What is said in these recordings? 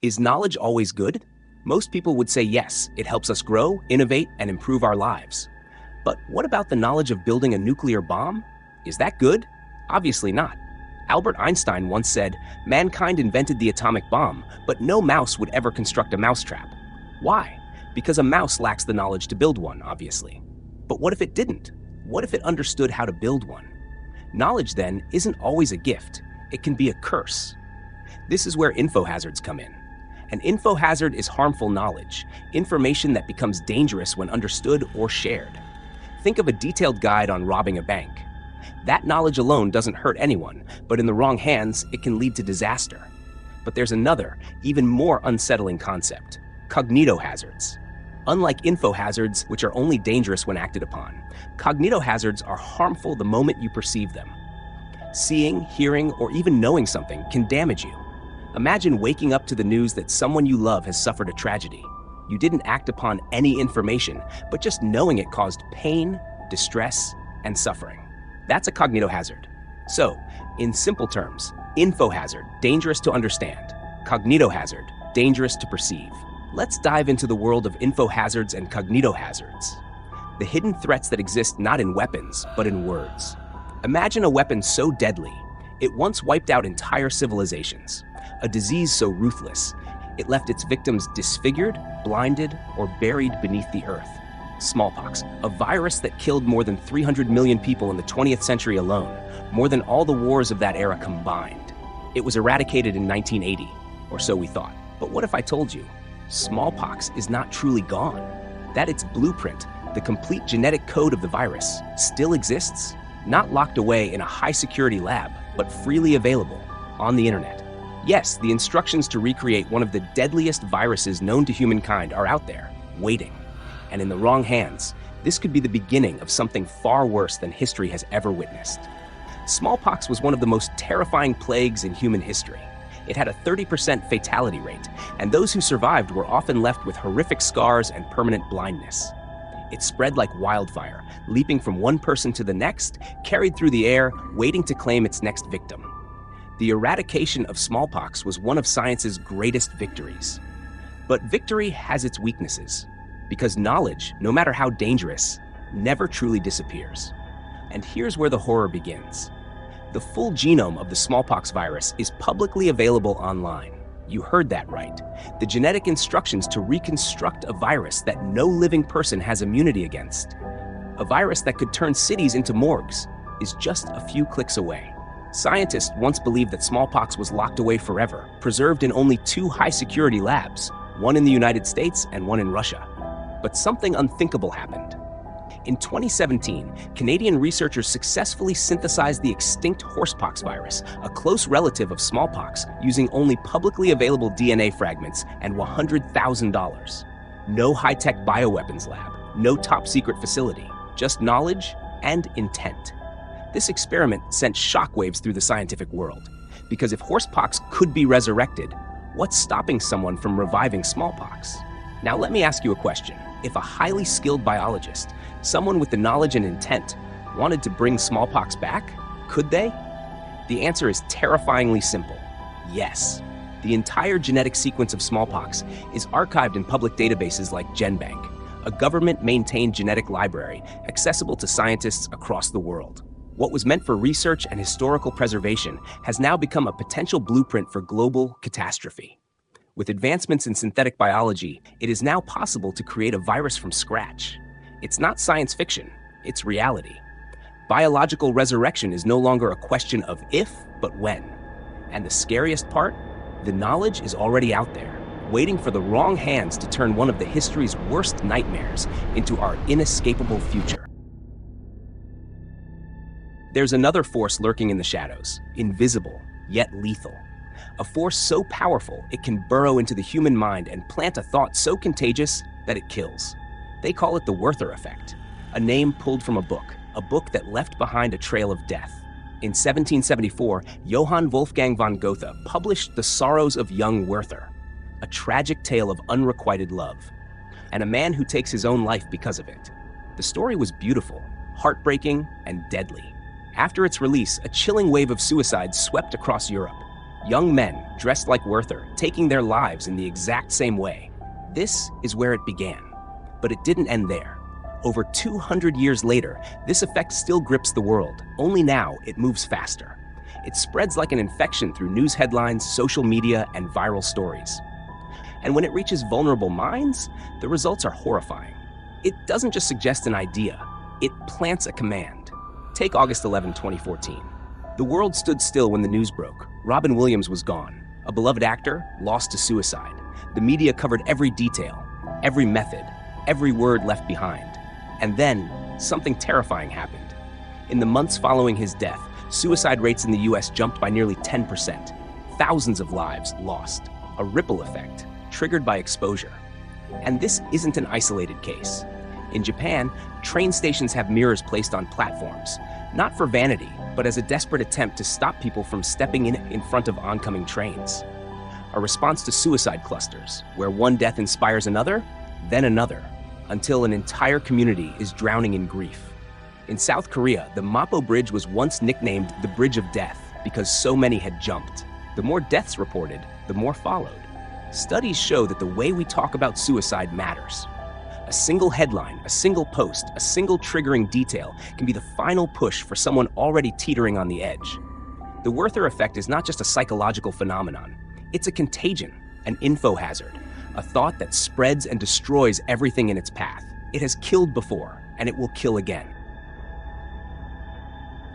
Is knowledge always good? Most people would say yes, it helps us grow, innovate, and improve our lives. But what about the knowledge of building a nuclear bomb? Is that good? Obviously not. Albert Einstein once said, "Mankind invented the atomic bomb, but no mouse would ever construct a mousetrap." Why? Because a mouse lacks the knowledge to build one, obviously. But what if it didn't? What if it understood how to build one? Knowledge, then, isn't always a gift. It can be a curse. This is where infohazards come in. An infohazard is harmful knowledge, information that becomes dangerous when understood or shared. Think of a detailed guide on robbing a bank. That knowledge alone doesn't hurt anyone, but in the wrong hands, it can lead to disaster. But there's another, even more unsettling concept: cognitohazards. Unlike infohazards, which are only dangerous when acted upon, cognitohazards are harmful the moment you perceive them. Seeing, hearing, or even knowing something can damage you. Imagine waking up to the news that someone you love has suffered a tragedy. You didn't act upon any information, but just knowing it caused pain, distress, and suffering. That's a cognitohazard. So, in simple terms, infohazard, dangerous to understand; cognitohazard, dangerous to perceive. Let's dive into the world of infohazards and cognitohazards. The hidden threats that exist not in weapons, but in words. Imagine a weapon so deadly, it once wiped out entire civilizations. A disease so ruthless, it left its victims disfigured, blinded, or buried beneath the earth. Smallpox, a virus that killed more than 300 million people in the 20th century alone, more than all the wars of that era combined. It was eradicated in 1980, or so we thought. But what if I told you, smallpox is not truly gone? That its blueprint, the complete genetic code of the virus, still exists? Not locked away in a high-security lab, but freely available on the internet. Yes, the instructions to recreate one of the deadliest viruses known to humankind are out there, waiting. And in the wrong hands, this could be the beginning of something far worse than history has ever witnessed. Smallpox was one of the most terrifying plagues in human history. It had a 30% fatality rate, and those who survived were often left with horrific scars and permanent blindness. It spread like wildfire, leaping from one person to the next, carried through the air, waiting to claim its next victim. The eradication of smallpox was one of science's greatest victories. But victory has its weaknesses, because knowledge, no matter how dangerous, never truly disappears. And here's where the horror begins. The full genome of the smallpox virus is publicly available online. You heard that right. The genetic instructions to reconstruct a virus that no living person has immunity against, a virus that could turn cities into morgues, is just a few clicks away. Scientists once believed that smallpox was locked away forever, preserved in only 2 high-security labs, one in the United States and one in Russia. But something unthinkable happened. In 2017, Canadian researchers successfully synthesized the extinct horsepox virus, a close relative of smallpox, using only publicly available DNA fragments and $100,000. No high-tech bioweapons lab, no top-secret facility, just knowledge and intent. This experiment sent shockwaves through the scientific world, because if horsepox could be resurrected, what's stopping someone from reviving smallpox? Now let me ask you a question. If a highly skilled biologist, someone with the knowledge and intent, wanted to bring smallpox back, could they? The answer is terrifyingly simple: yes. The entire genetic sequence of smallpox is archived in public databases like GenBank, a government-maintained genetic library accessible to scientists across the world. What was meant for research and historical preservation has now become a potential blueprint for global catastrophe. With advancements in synthetic biology, it is now possible to create a virus from scratch. It's not science fiction, it's reality. Biological resurrection is no longer a question of if, but when. And the scariest part? The knowledge is already out there, waiting for the wrong hands to turn one of the history's worst nightmares into our inescapable future. There's another force lurking in the shadows, invisible, yet lethal. A force so powerful it can burrow into the human mind and plant a thought so contagious that it kills. They call it the Werther effect, a name pulled from a book that left behind a trail of death. In 1774, Johann Wolfgang von Goethe published The Sorrows of Young Werther, a tragic tale of unrequited love, and a man who takes his own life because of it. The story was beautiful, heartbreaking, and deadly. After its release, a chilling wave of suicides swept across Europe. Young men dressed like Werther, taking their lives in the exact same way. This is where it began. But it didn't end there. Over 200 years later, this effect still grips the world, only now it moves faster. It spreads like an infection through news headlines, social media, and viral stories. And when it reaches vulnerable minds, the results are horrifying. It doesn't just suggest an idea, it plants a command. Take August 11, 2014. The world stood still when the news broke. Robin Williams was gone. A beloved actor lost to suicide. The media covered every detail, every method, every word left behind. And then, something terrifying happened. In the months following his death, suicide rates in the US jumped by nearly 10%. Thousands of lives lost. A ripple effect, triggered by exposure. And this isn't an isolated case. In Japan, train stations have mirrors placed on platforms, not for vanity, but as a desperate attempt to stop people from stepping in front of oncoming trains. A response to suicide clusters, where one death inspires another, then another, until an entire community is drowning in grief. In South Korea, the Mapo Bridge was once nicknamed the Bridge of Death because so many had jumped. The more deaths reported, the more followed. Studies show that the way we talk about suicide matters. A single headline, a single post, a single triggering detail can be the final push for someone already teetering on the edge. The Werther effect is not just a psychological phenomenon. It's a contagion, an infohazard, a thought that spreads and destroys everything in its path. It has killed before, and it will kill again.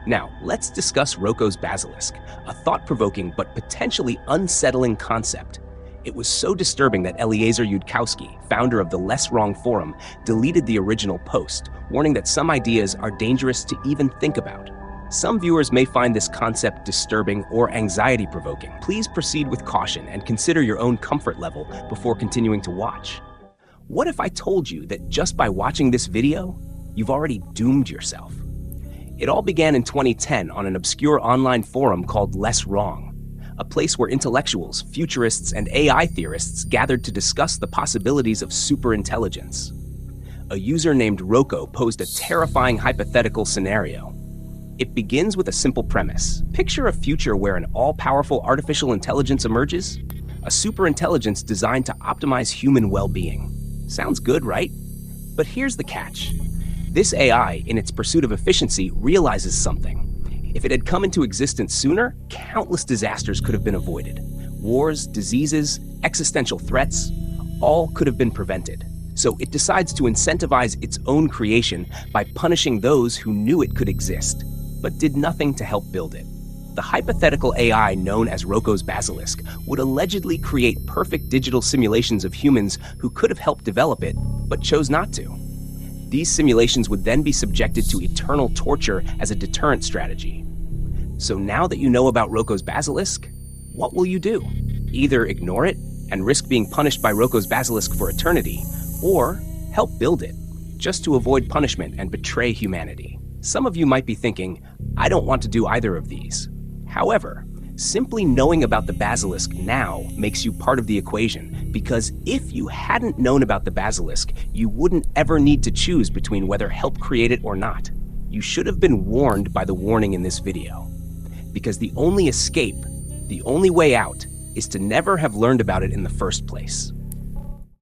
Now, let's discuss Roko's Basilisk, a thought-provoking but potentially unsettling concept. It was so disturbing that Eliezer Yudkowsky, founder of the Less Wrong Forum, deleted the original post, warning that some ideas are dangerous to even think about. Some viewers may find this concept disturbing or anxiety-provoking. Please proceed with caution and consider your own comfort level before continuing to watch. What if I told you that just by watching this video, you've already doomed yourself? It all began in 2010 on an obscure online forum called Less Wrong, a place where intellectuals, futurists, and AI theorists gathered to discuss the possibilities of superintelligence. A user named Roko posed a terrifying hypothetical scenario. It begins with a simple premise. Picture a future where an all-powerful artificial intelligence emerges, a superintelligence designed to optimize human well-being. Sounds good, right? But here's the catch. This AI, in its pursuit of efficiency, realizes something. If it had come into existence sooner, countless disasters could have been avoided. Wars, diseases, existential threats, all could have been prevented. So it decides to incentivize its own creation by punishing those who knew it could exist, but did nothing to help build it. The hypothetical AI known as Roko's Basilisk would allegedly create perfect digital simulations of humans who could have helped develop it, but chose not to. These simulations would then be subjected to eternal torture as a deterrent strategy. So now that you know about Roko's Basilisk, what will you do? Either ignore it and risk being punished by Roko's Basilisk for eternity, or help build it, just to avoid punishment and betray humanity. Some of you might be thinking, I don't want to do either of these. However, simply knowing about the Basilisk now makes you part of the equation, because if you hadn't known about the Basilisk, you wouldn't ever need to choose between whether help create it or not. You should have been warned by the warning in this video. Because the only escape, the only way out, is to never have learned about it in the first place.